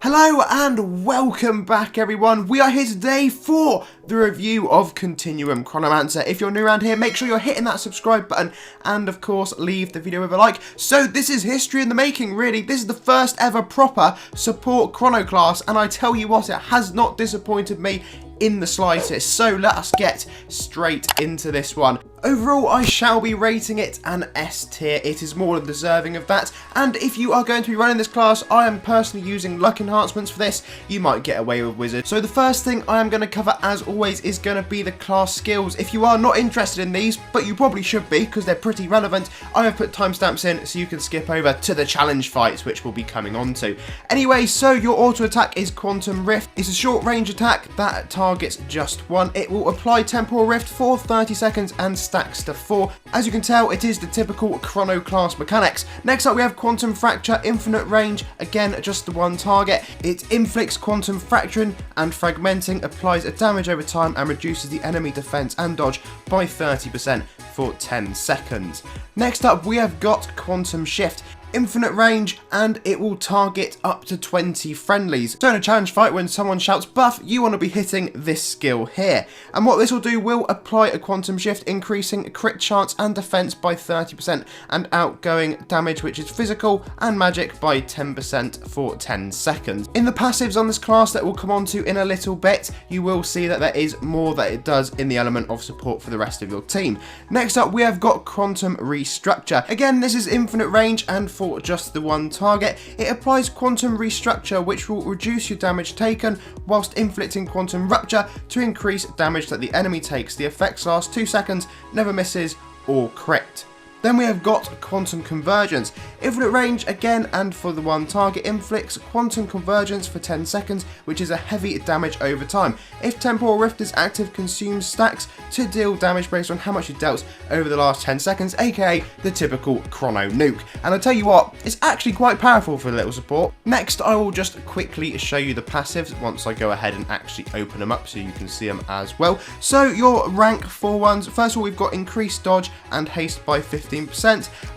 Hello and welcome back everyone. We are here today for the review of Continuum Chronomancer. If you're new around here, make sure you're hitting that subscribe button and of course leave the video with a like. So this is history in the making really. This is the first ever proper support chrono class and I tell you what, it has not disappointed me in the slightest. So let us get straight into this one. Overall, I shall be rating it an S tier. It is more than deserving of that. And if you are going to be running this class, I am personally using luck enhancements for this. You might get away with wizard. So the first thing I am going to cover, as always, is going to be the class skills. If you are not interested in these, but you probably should be because they're pretty relevant, I have put timestamps in so you can skip over to the challenge fights, which we'll be coming on to. Anyway, so your auto attack is Quantum Rift. It's a short range attack that targets just one. It will apply Temporal Rift for 30 seconds and stacks to 4. As you can tell, it is the typical chrono class mechanics. Next up we have Quantum Fracture, infinite range, again just the one target. It inflicts quantum fracturing and fragmenting, applies a damage over time and reduces the enemy defense and dodge by 30% for 10 seconds. Next up we have got Quantum Shift. Infinite range and it will target up to 20 friendlies. So in a challenge fight when someone shouts buff, you want to be hitting this skill here. And what this will do will apply a quantum shift, increasing crit chance and defense by 30% and outgoing damage, which is physical and magic, by 10% for 10 seconds. In the passives on this class that we'll come on to in a little bit, you will see that there is more that it does in the element of support for the rest of your team. Next up we have got Quantum Restructure. Again, this is infinite range and for just the one target. It applies Quantum Restructure, which will reduce your damage taken whilst inflicting Quantum Rupture to increase damage that the enemy takes. The effects last 2 seconds, never misses or crit. Then we have got Quantum Convergence. Infinite range again and for the one target, inflicts Quantum Convergence for 10 seconds, which is a heavy damage over time. If Temporal Rift is active, consumes stacks to deal damage based on how much you dealt over the last 10 seconds, aka the typical chrono nuke. And I'll tell you what, it's actually quite powerful for a little support. Next, I will just quickly show you the passives once I go ahead and actually open them up so you can see them as well. So your rank 4 ones, first of all we've got increased dodge and haste by 15%,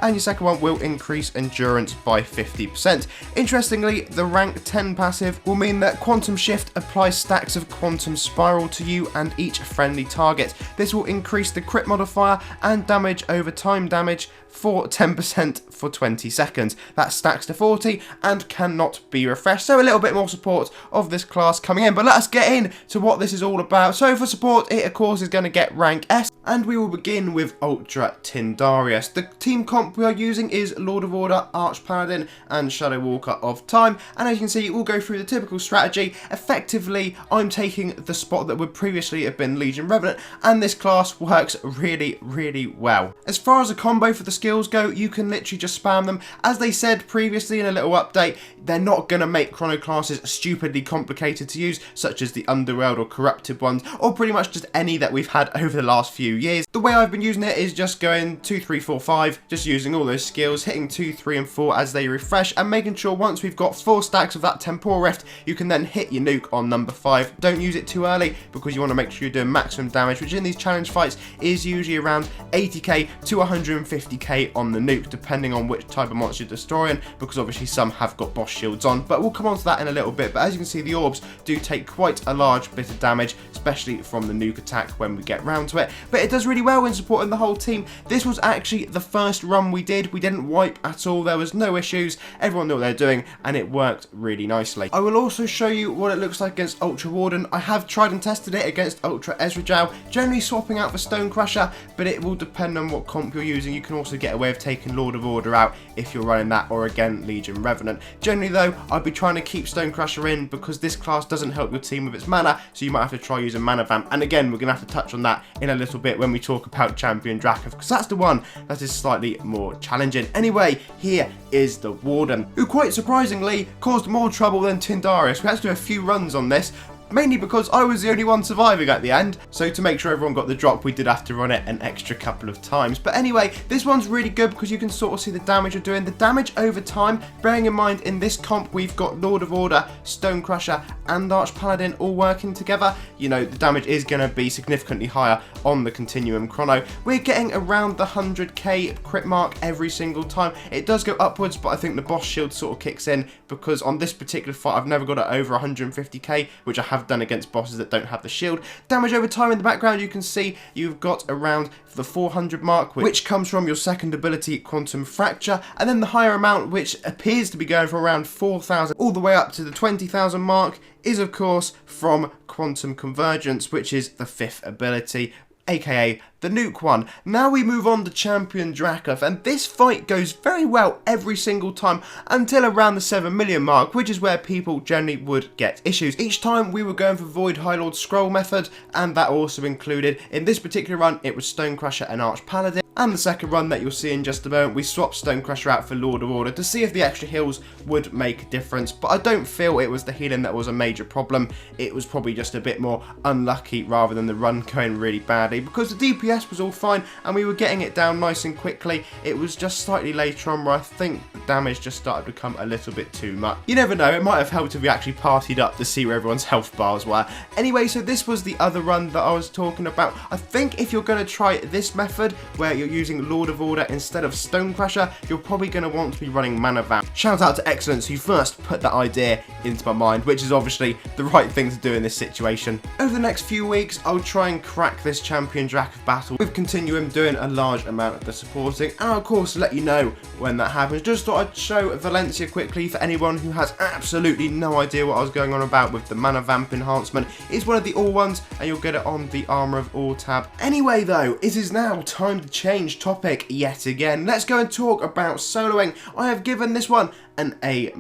and your second one will increase endurance by 50%. Interestingly, the rank 10 passive will mean that Quantum Shift applies stacks of Quantum Spiral to you and each friendly target. This will increase the crit modifier and damage over time damage for 10% for 20 seconds. That stacks to 40 and cannot be refreshed. So a little bit more support of this class coming in, but let us get in to what this is all about. So for support, it of course is going to get rank S, and we will begin with Ultra Tyndarius. The team comp we are using is Lord of Order, Arch Paladin and Shadow Walker of Time, and as you can see we'll go through the typical strategy. Effectively I'm taking the spot that would previously have been Legion Revenant, and this class works really well. As far as the combo for the skills go, you can literally just spam them. As they said previously in a little update, they're not going to make chrono classes stupidly complicated to use, such as the Underworld or Corrupted ones, or pretty much just any that we've had over the last few years. The way I've been using it is just going 2, 3, 4, 5, just using all those skills, hitting 2, 3 and 4 as they refresh, and making sure once we've got 4 stacks of that Temporal Rift, you can then hit your nuke on number 5. Don't use it too early because you want to make sure you're doing maximum damage, which in these challenge fights is usually around 80k to 150k on the nuke, depending on which type of monster you're destroying, because obviously some have got boss shields on, but we'll come on to that in a little bit. But as you can see, the orbs do take quite a large bit of damage, especially from the nuke attack when we get round to it, but it does really well in supporting the whole team. This was actually the first run we did. We didn't wipe at all, there was no issues, everyone knew what they were doing, and it worked really nicely. I will also show you what it looks like against Ultra Warden. I have tried and tested it against Ultra Ezreal, generally swapping out for Stone Crusher, but it will depend on what comp you're using. You can also get away with taking Lord of Order out if you're running that, or again Legion Revenant. Generally though, I'd be trying to keep Stone Crusher in because this class doesn't help your team with its mana, so you might have to try using Mana Vamp, and again we're going to have to touch on that in a little bit when we talk about Champion drakath, because that's the one that is slightly more challenging. Anyway, here is the Warden, who quite surprisingly caused more trouble than tyndarius. We had to do a few runs on this, mainly because I was the only one surviving at the end. So to make sure everyone got the drop, we did have to run it an extra couple of times. But anyway, this one's really good because you can sort of see the damage you're doing. The damage over time, bearing in mind in this comp we've got Lord of Order, Stone Crusher and Arch Paladin all working together. You know, the damage is going to be significantly higher on the Continuum Chrono. We're getting around the 100k crit mark every single time. It does go upwards, but I think the boss shield sort of kicks in because on this particular fight I've never got it over 150k, which I have done against bosses that don't have the shield. Damage over time in the background, you can see you've got around the 400 mark, which comes from your second ability, Quantum Fracture, and then the higher amount, which appears to be going from around 4,000 all the way up to the 20,000 mark, is of course from Quantum Convergence, which is the 5th ability, aka the nuke one. Now we move on to Champion Drakath, and this fight goes very well every single time until around the 7 million mark, which is where people generally would get issues. Each time we were going for Void High Lord Scroll method, and that also included, in this particular run, it was Stone Crusher and Arch Paladin. And the second run that you'll see in just a moment, we swapped Stone Crusher out for Lord of Order to see if the extra heals would make a difference, but I don't feel it was the healing that was a major problem. It was probably just a bit more unlucky rather than the run going really badly, because the DPS was all fine and we were getting it down nice and quickly. It was just slightly later on where I think the damage just started to become a little bit too much. You never know, it might have helped if we actually partied up to see where everyone's health bars were. Anyway, so this was the other run that I was talking about. I think if you're going to try this method where you're using Lord of Order instead of Stone Crusher, you're probably going to want to be running Mana Vamp. Shout out to Excellence who first put that idea into my mind, which is obviously the right thing to do in this situation. Over the next few weeks, I'll try and crack this Champion Drakath battle with Continuum doing a large amount of the supporting, and I'll of course let you know when that happens. Just thought I'd show Valencia quickly for anyone who has absolutely no idea what I was going on about with the Mana Vamp enhancement. It's one of the all ones and you'll get it on the Armour of All tab. Anyway though, it is now time to change topic yet again. Let's go and talk about soloing. I have given this one an A-.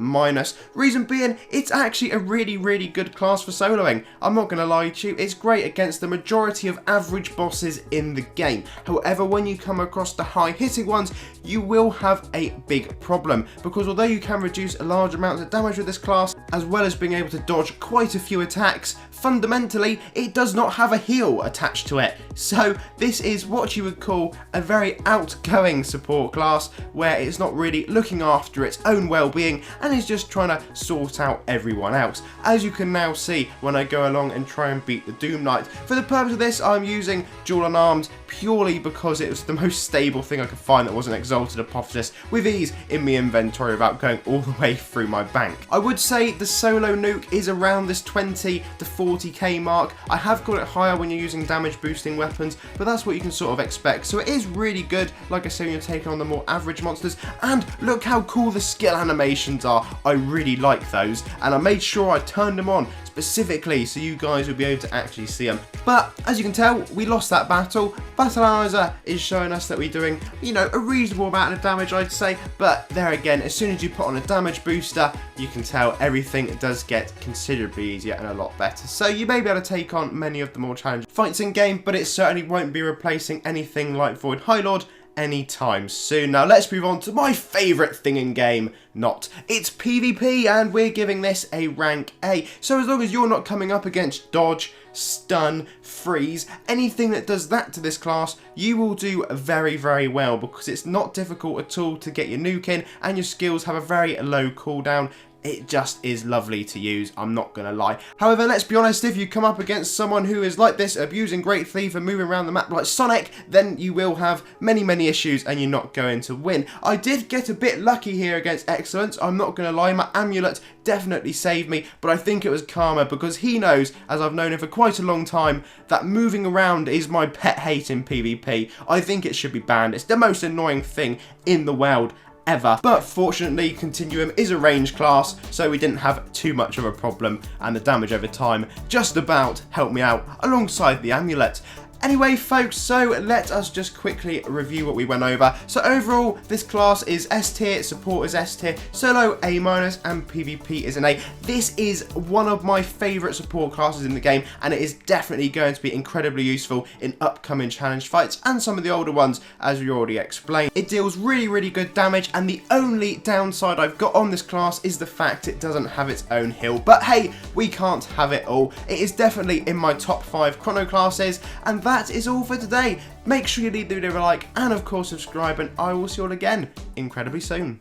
Reason being, it's actually a really good class for soloing. I'm not going to lie to you, it's great against the majority of average bosses in the game. However, when you come across the high hitting ones, you will have a big problem, because although you can reduce a large amount of damage with this class, as well as being able to dodge quite a few attacks, fundamentally it does not have a heal attached to it. So this is what you would call a very outgoing support class, where it's not really looking after its own well-being and is just trying to sort out everyone else, as you can now see when I go along and try and beat the Doom Knight. For the purpose of this, I'm using Dual Unarmed purely because it was the most stable thing I could find that wasn't Exalted Apotheosis with ease in my inventory without going all the way through my bank. I would say the solo nuke is around this 20 to 40k mark. I have got it higher when you're using damage boosting weapons, but that's what you can sort of expect. So it is really good, like I say, when you're taking on the more average monsters. And look how cool the skill animations are. I really like those, and I made sure I turned them on specifically so you guys would be able to actually see them. But as you can tell, we lost that battle. Battle Analyzer is showing us that we're doing, you know, a reasonable amount of damage, I'd say. But there again, as soon as you put on a damage booster, you can tell everything does get considerably easier and a lot better. So you may be able to take on many of the more challenging fights in game, but it certainly won't be replacing anything like Void High Lord anytime soon. Now let's move on to my favourite thing in game. Not. It's PvP, and we're giving this a rank A. So as long as you're not coming up against dodge, stun, freeze, anything that does that to this class, you will do very well, because it's not difficult at all to get your nuke in, and your skills have a very low cooldown. It just is lovely to use, I'm not going to lie. However, let's be honest, if you come up against someone who is like this, abusing Great Thief and moving around the map like Sonic, then you will have many issues and you're not going to win. I did get a bit lucky here against Excellence, I'm not going to lie. My amulet definitely saved me, but I think it was karma, because he knows, as I've known him for quite a long time, that moving around is my pet hate in PvP. I think it should be banned. It's the most annoying thing in the world ever. But fortunately, Continuum is a range class, so we didn't have too much of a problem, and the damage over time just about helped me out alongside the amulet. Anyway, folks, so let us just quickly review what we went over. So overall, this class is S tier, support is S tier, solo A-, and PvP is an A. This is one of my favourite support classes in the game, and it is definitely going to be incredibly useful in upcoming challenge fights and some of the older ones, as we already explained. It deals really good damage, and the only downside I've got on this class is the fact it doesn't have its own heal. But hey, we can't have it all. It is definitely in my top 5 chrono classes, and that is all for today. Make sure you leave the video a like and of course subscribe, and I will see you all again incredibly soon.